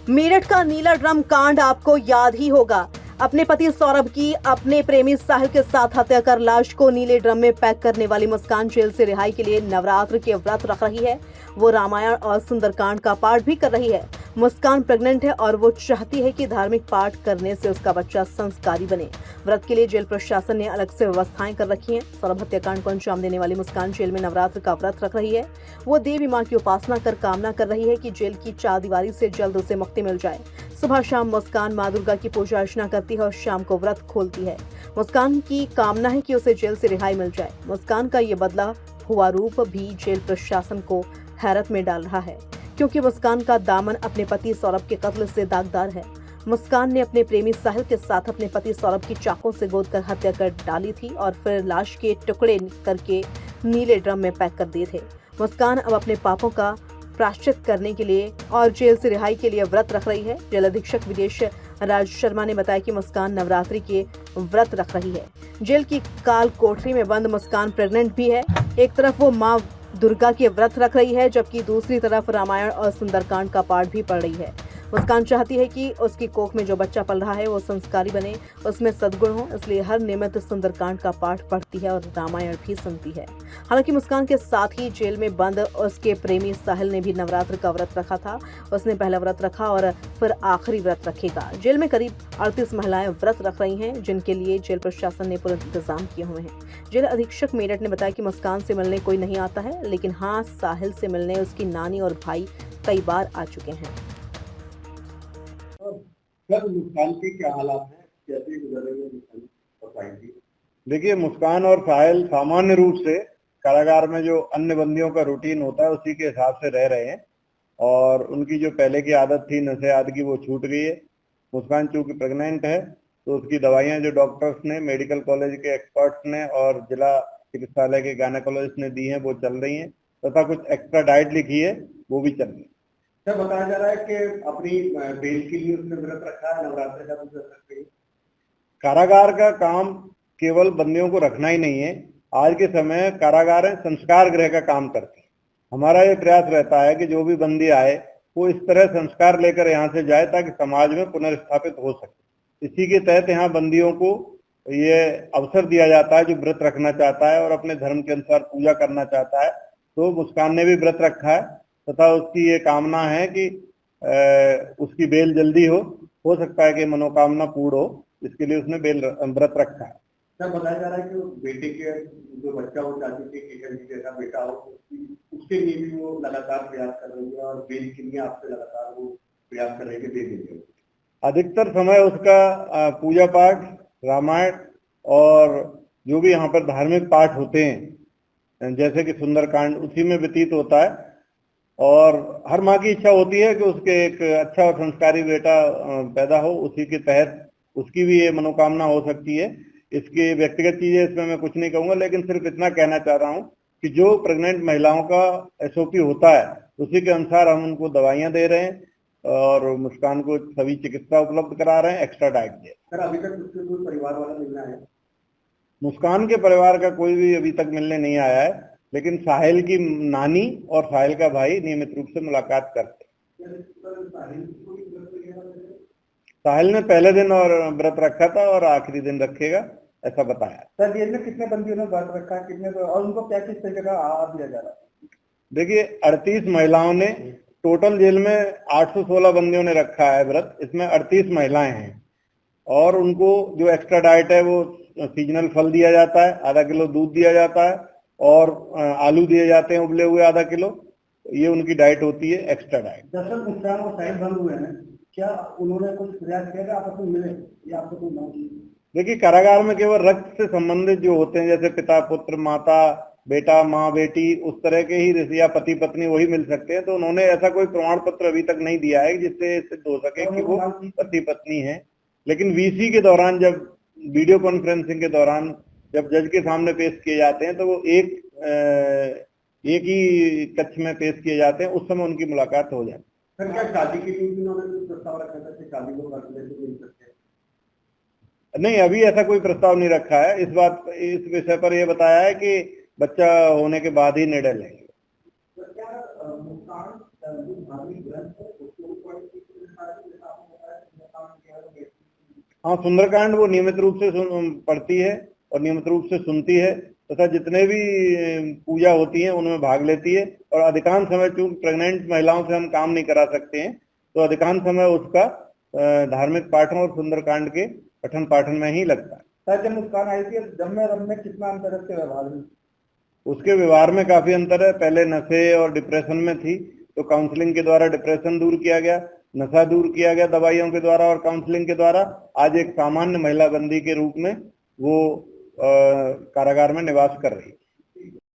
मेरठ का नीला ड्रम कांड आपको याद ही होगा। अपने पति सौरभ की अपने प्रेमी साहिल के साथ हत्या कर लाश को नीले ड्रम में पैक करने वाली मुस्कान जेल से रिहाई के लिए नवरात्र के व्रत रख रही है। वो रामायण और सुंदरकांड का पाठ भी कर रही है। मुस्कान प्रेग्नेंट है और वो चाहती है कि धार्मिक पाठ करने से उसका बच्चा संस्कारी बने। व्रत के लिए जेल प्रशासन ने अलग से व्यवस्थाएं कर रखी हैं। सौरभ हत्याकांड को अंजाम देने वाली मुस्कान जेल में नवरात्र का व्रत रख रही है। वो देवी मां की उपासना कर कामना कर रही है कि जेल की चारदीवारी से जल्द उसे मुक्ति मिल जाए। सुबह शाम मुस्कान मां दुर्गा की पूजा अर्चना करती है और शाम को व्रत खोलती है। मुस्कान की कामना है कि उसे जेल से रिहाई मिल जाए। मुस्कान का ये बदला हुआ रूप भी जेल प्रशासन को हैरत में डाल रहा है, क्योंकि मुस्कान का दामन अपने पति सौरभ के कत्ल से दागदार है। मुस्कान ने अपने प्रेमी साहिल के साथ अपने पति सौरभ की चाकू से गोदकर हत्या कर डाली थी और फिर लाश के टुकड़े करके नीले ड्रम में पैक कर दिए थे। मुस्कान अब अपने पापों का प्रायश्चित करने के लिए और जेल से रिहाई के लिए व्रत रख रही है। जेल अधीक्षक विदेश राज शर्मा ने बताया कि मुस्कान नवरात्रि के व्रत रख रही है। जेल की काल कोठरी में बंद मुस्कान प्रेग्नेंट भी है। एक तरफ वो मां दुर्गा के व्रत रख रही है, जबकि दूसरी तरफ रामायण और सुंदरकांड का पाठ भी पढ़ रही है। मुस्कान चाहती है कि उसकी कोख में जो बच्चा पल रहा है वो संस्कारी बने, उसमें सद्गुण हो, इसलिए हर नियमित सुंदरकांड का पाठ पढ़ती है और रामायण भी सुनती है। हालांकि मुस्कान के साथ ही जेल में बंद उसके प्रेमी साहिल ने भी नवरात्र का व्रत रखा था। उसने पहला व्रत रखा और फिर आखिरी व्रत रखेगा। जेल में करीब 38 महिलाएं व्रत रख रही हैं, जिनके लिए जेल प्रशासन ने पूरे इंतजाम किए हुए हैं। जेल अधीक्षक मेरठ ने बताया कि मुस्कान से मिलने कोई नहीं आता है, लेकिन हाँ, साहिल से मिलने उसकी नानी और भाई कई बार आ चुके हैं। सर, मुस्कान के क्या हालात हैं, कैसे गुजर रही है मुस्कान? देखिए, मुस्कान और साहिल सामान्य रूप से कारागार में जो अन्य बंदियों का रूटीन होता है उसी के हिसाब से रह रहे हैं और उनकी जो पहले की आदत थी नशे आदि की वो छूट गई है। मुस्कान चूंकि प्रेग्नेंट है तो उसकी दवाइयां जो डॉक्टर्स ने, मेडिकल कॉलेज के एक्सपर्ट्स ने और जिला चिकित्सालय के गायनेकोलॉजिस्ट ने दी हैं वो चल रही हैं, तथा कुछ एक्स्ट्रा डाइट लिखी है वो भी चल रही है। सर, बताया जा रहा है कि अपनी बेल के लिए उसने व्रत रखा है, नवरात्र का भी व्रत रख रही है। कारागार का काम केवल बंदियों को रखना ही नहीं है। आज के समय कारागार संस्कार गृह का काम करते हैं। हमारा ये प्रयास रहता है कि जो भी बंदी आए वो इस तरह संस्कार लेकर यहाँ से जाए ताकि समाज में पुनर्स्थापित हो सके। इसी के तहत यहाँ बंदियों को ये अवसर दिया जाता है जो व्रत रखना चाहता है और अपने धर्म के अनुसार पूजा करना चाहता है। तो मुस्कान ने भी व्रत रखा है तथा उसकी ये कामना है कि उसकी बेल जल्दी हो सकता है कि मनोकामना पूर्ण हो, इसके लिए उसने व्रत रखा है। सर, बताया जा रहा है कि बेटे के जो बच्चा हो चाहती थी किशन जी जैसा बेटा हो, उसके लिए भी वो लगातार प्रयास कर रही है और बेल के लिए आपसे लगातार वो प्रयास कर रही है दे देंगे। अधिकतर समय उसका पूजा पाठ, रामायण और जो भी यहाँ पर धार्मिक पाठ होते हैं जैसे कि सुंदरकांड, उसी में व्यतीत होता है। और हर माँ की इच्छा होती है कि उसके एक अच्छा और संस्कारी बेटा पैदा हो, उसी के तहत उसकी भी ये मनोकामना हो सकती है। इसकी व्यक्तिगत चीजें इसमें मैं कुछ नहीं कहूंगा, लेकिन सिर्फ इतना कहना चाह रहा हूँ कि जो प्रेग्नेंट महिलाओं का SOP होता है उसी के अनुसार हम उनको दवाइयां दे रहे हैं और मुस्कान को सभी चिकित्सा उपलब्ध करा रहे हैं, एक्स्ट्रा डाइट दे। सर, अभी तक उसके कोई परिवार वाला मिलना है? मुस्कान के परिवार का कोई भी अभी तक मिलने नहीं आया है, लेकिन साहिल की नानी और साहिल का भाई नियमित रूप से मुलाकात करते हैं। साहिल ने पहले दिन और व्रत रखा था और आखिरी दिन रखेगा, ऐसा बताया। सर, जेल में कितने बंदियों ने व्रत रखा है, कितने और उनको क्या किस तरीके का आहार दिया जा रहा है? देखिए, 38 महिलाओं ने, टोटल जेल में 816 बंदियों ने रखा है व्रत, इसमें 38 महिलाएं हैं और उनको जो एक्स्ट्रा डाइट है वो सीजनल फल दिया जाता है, आधा किलो दूध दिया जाता है और आलू दिए जाते हैं उबले हुए आधा किलो। ये उनकी डाइट होती है, एक्स्ट्रा डाइट। दरअसल मुस्कान और साहिल बंद हुए हैं, क्या उन्होंने कुछ प्रयास किया आपस में मिले या आपको कोई नहीं? देखिए, कारागार में केवल रक्त से संबंधित जो होते हैं जैसे पिता पुत्र, माता बेटा, माँ बेटी, उस तरह के ही रिश्ते या पति पत्नी वही मिल सकते हैं। तो उन्होंने ऐसा कोई प्रमाण पत्र अभी तक नहीं दिया है जिससे सिद्ध हो सके कि वो पति पत्नी है। लेकिन VC के दौरान, जब वीडियो कॉन्फ्रेंसिंग के दौरान जब जज के सामने पेश किए जाते हैं तो वो एक ही कक्ष में पेश किए जाते हैं, उस समय उनकी मुलाकात हो जाती है। सर, क्या शादी के लिए भी उन्होंने प्रस्ताव रखा था कि शादी को कर मिल सकते हैं? नहीं, अभी ऐसा कोई प्रस्ताव नहीं रखा है। इस विषय पर यह बताया है कि बच्चा होने के बाद ही निर्णय लेंगे। क्या जो धार्मिक ग्रंथ है उसके ऊपर हाँ, सुंदरकांड वो नियमित रूप से पढ़ती है और नियमित रूप से सुनती है तथा जितने भी पूजा होती है उनमें भाग लेती है। और अधिकांश समय चूंकि प्रेग्नेंट महिलाओं से हम काम नहीं करा सकते हैं तो अधिकांश समय उसका धार्मिक पाठन और सुंदरकांड के पठन पाठन में ही लगता है। सर, जब मुस्कान आई थी जब में कितना अंतर है उसके व्यवहार में? उसके व्यवहार में काफी अंतर है। पहले नशे और डिप्रेशन में थी तो काउंसलिंग के द्वारा डिप्रेशन दूर किया गया, नशा दूर किया गया दवाइयों के द्वारा और काउंसलिंग के द्वारा। आज एक सामान्य महिला बंदी के रूप में वो कारागार में निवास कर रही है।